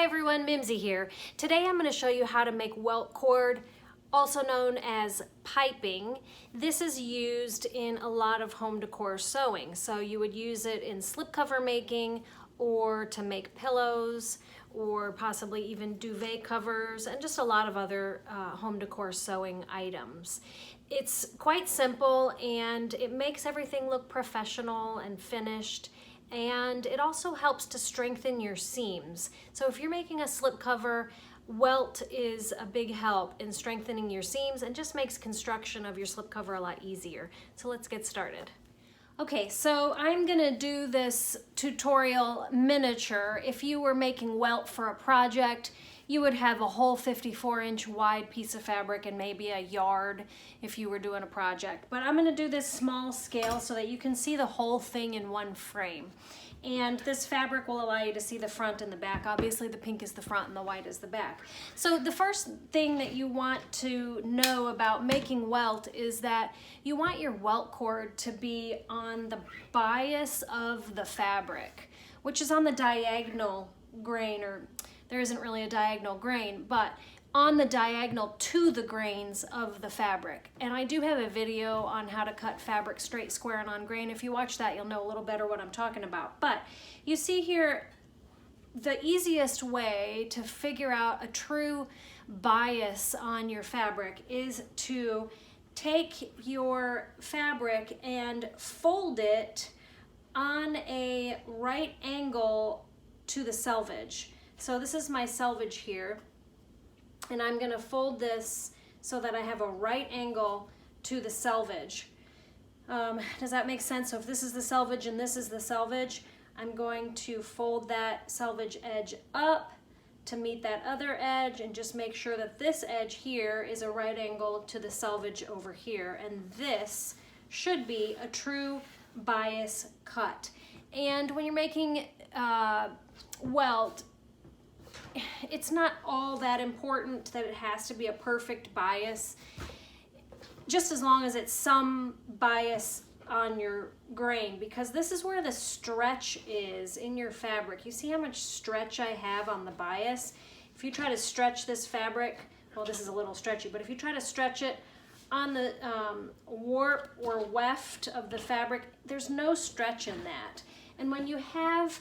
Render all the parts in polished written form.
Hi everyone, Mimsy here. Today I'm going to show you how to make welt cord, also known as piping. This is used in a lot of home decor sewing. So you would use it in slipcover making or to make pillows or possibly even duvet covers and just a lot of other home decor sewing items. It's quite simple and it makes everything look professional and finished. And it also helps to strengthen your seams. So if you're making a slipcover, welt is a big help in strengthening your seams and just makes construction of your slipcover a lot easier. So let's get started. Okay, so I'm gonna do this tutorial miniature. If you were making welt for a project, you would have a whole 54-inch wide piece of fabric and maybe a yard if you were doing a project. But I'm gonna do this small scale so that you can see the whole thing in one frame. And this fabric will allow you to see the front and the back. Obviously the pink is the front and the white is the back. So the first thing that you want to know about making welt is that you want your welt cord to be on the bias of the fabric, which is on the diagonal grain, or there isn't really a diagonal grain, but on the diagonal to the grains of the fabric. And I do have a video on how to cut fabric straight, square, and on grain. If you watch that, you'll know a little better what I'm talking about. But you see here, the easiest way to figure out a true bias on your fabric is to take your fabric and fold it on a right angle to the selvage. So this is my selvage here, and I'm gonna fold this so that I have a right angle to the selvage. Does that make sense? So if this is the selvage and this is the selvage, I'm going to fold that selvage edge up to meet that other edge and just make sure that this edge here is a right angle to the selvage over here. And this should be a true bias cut. And when you're making welt, it's not all that important that it has to be a perfect bias, just as long as it's some bias on your grain, because this is where the stretch is in your fabric. You see how much stretch I have on the bias? If you try to stretch this fabric, well, this is a little stretchy, but if you try to stretch it on the warp or weft of the fabric, there's no stretch in that. And when you have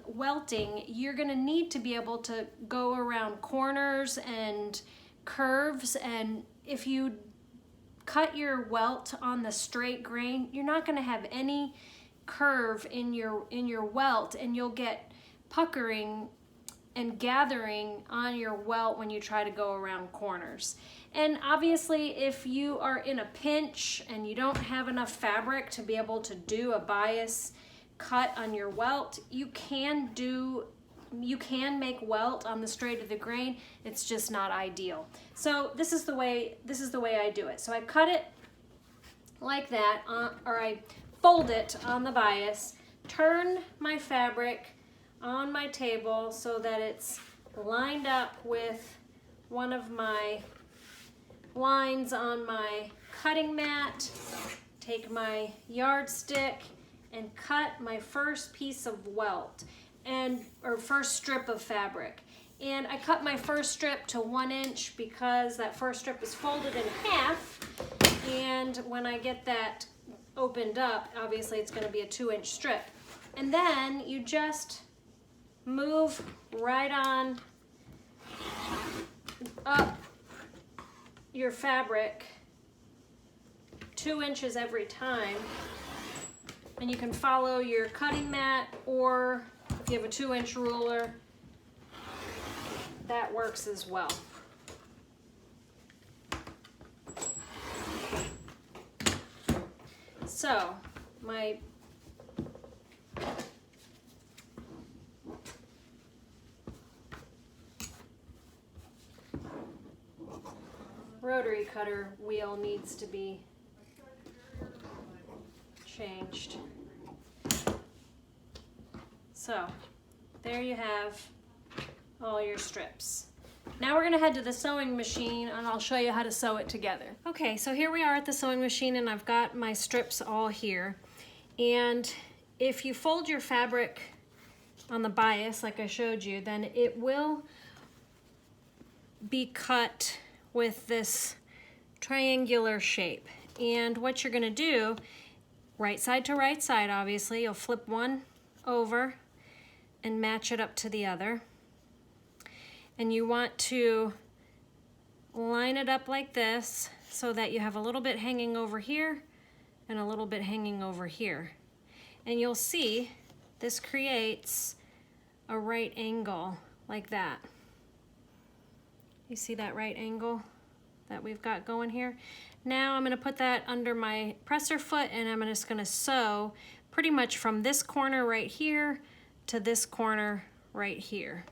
welting, you're going to need to be able to go around corners and curves, and if you cut your welt on the straight grain, you're not going to have any curve in your welt, and you'll get puckering and gathering on your welt when you try to go around corners. And obviously if you are in a pinch and you don't have enough fabric to be able to do a bias cut on your welt, you can make welt on the straight of the grain. It's just not ideal. So this is the way I do it. So I cut it like that, or I fold it on the bias, turn my fabric on my table so that it's lined up with one of my lines on my cutting mat, take my yardstick and cut my first piece of welt, or first strip of fabric. And I cut my first strip to 1 inch because that first strip is folded in half, and when I get that opened up, obviously it's going to be a 2-inch strip. And then you just move right on up your fabric 2 inches every time. And you can follow your cutting mat, or if you have a 2-inch ruler, that works as well. So my rotary cutter wheel needs to be changed. So there you have all your strips. Now we're going to head to the sewing machine and I'll show you how to sew it together. Okay, so here we are at the sewing machine and I've got my strips all here. And if you fold your fabric on the bias like I showed you, then it will be cut with this triangular shape. And what you're going to do, right side to right side, obviously, you'll flip one over and match it up to the other. And you want to line it up like this so that you have a little bit hanging over here and a little bit hanging over here. And you'll see this creates a right angle like that. You see that right angle that we've got going here? Now I'm going to put that under my presser foot, and I'm just going to sew pretty much from this corner right here to this corner right here.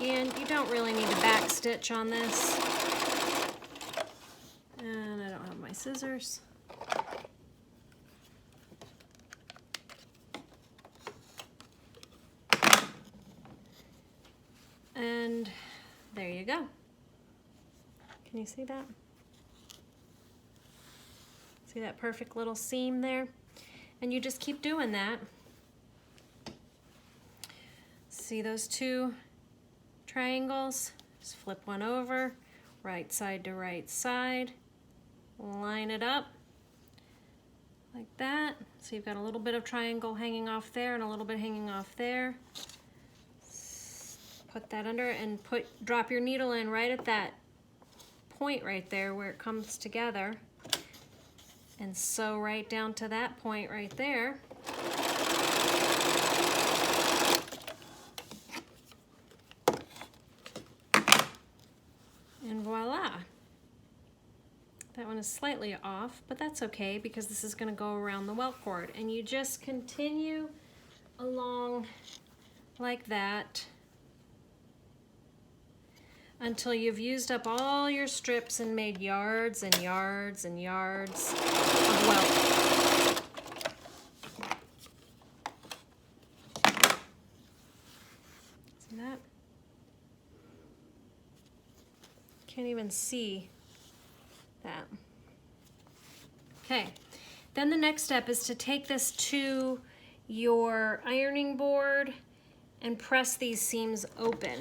And you don't really need to back stitch on this. And I don't have my scissors. And there you go. Can you see that? See that perfect little seam there? And you just keep doing that. See those two triangles? Just flip one over, right side to right side, line it up like that. So you've got a little bit of triangle hanging off there and a little bit hanging off there. Put that under and drop your needle in right at that point right there where it comes together, and sew right down to that point right there. And voila. That one is slightly off, but that's okay because this is going to go around the welt cord. And you just continue along like that until you've used up all your strips and made yards and yards and yards of welt. See that? Can't even see that. Okay, then the next step is to take this to your ironing board and press these seams open.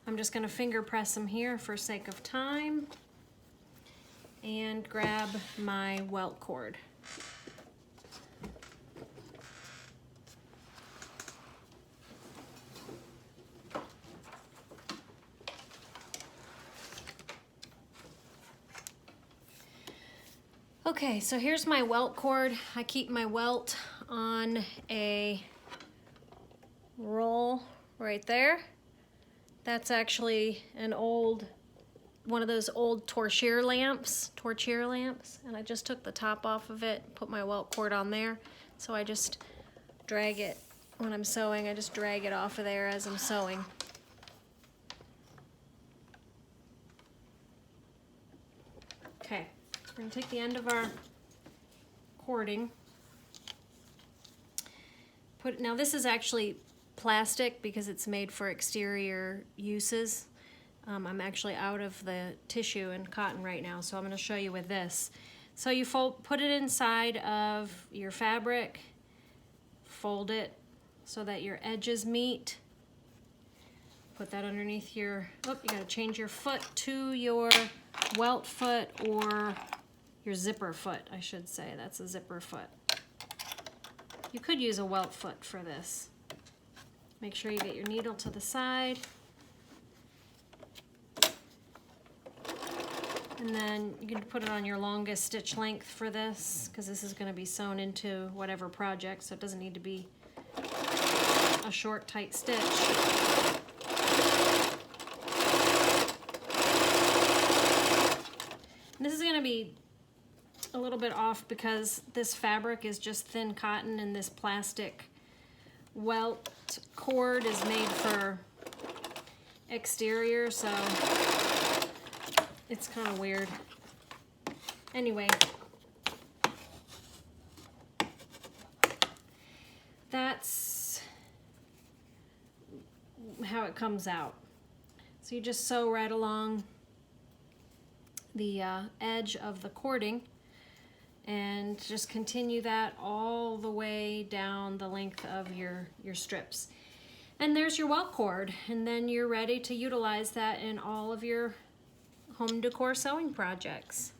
I'm just going to finger press them here for sake of time and grab my welt cord. Okay, so here's my welt cord. I keep my welt on a roll right there. That's actually an one of those old torchère lamps, and I just took the top off of it, put my welt cord on there. So I just drag it when I'm sewing. I just drag it off of there as I'm sewing. Okay, we're gonna take the end of our cording. Now this is actually plastic because it's made for exterior uses. I'm actually out of the tissue and cotton right now, so I'm going to show you with this. So you put it inside of your fabric, fold it so that your edges meet. Put that underneath your, you got to change your foot to your welt foot or your zipper foot, I should say. That's a zipper foot. You could use a welt foot for this. Make sure you get your needle to the side. And then you can put it on your longest stitch length for this, because this is going to be sewn into whatever project, so it doesn't need to be a short, tight stitch. And this is going to be a little bit off because this fabric is just thin cotton and this plastic welt cord is made for exterior, so it's kind of weird. Anyway, that's how it comes out. So you just sew right along the edge of the cording, and just continue that all the way down the length of your strips. And there's your welt cord, and then you're ready to utilize that in all of your home decor sewing projects.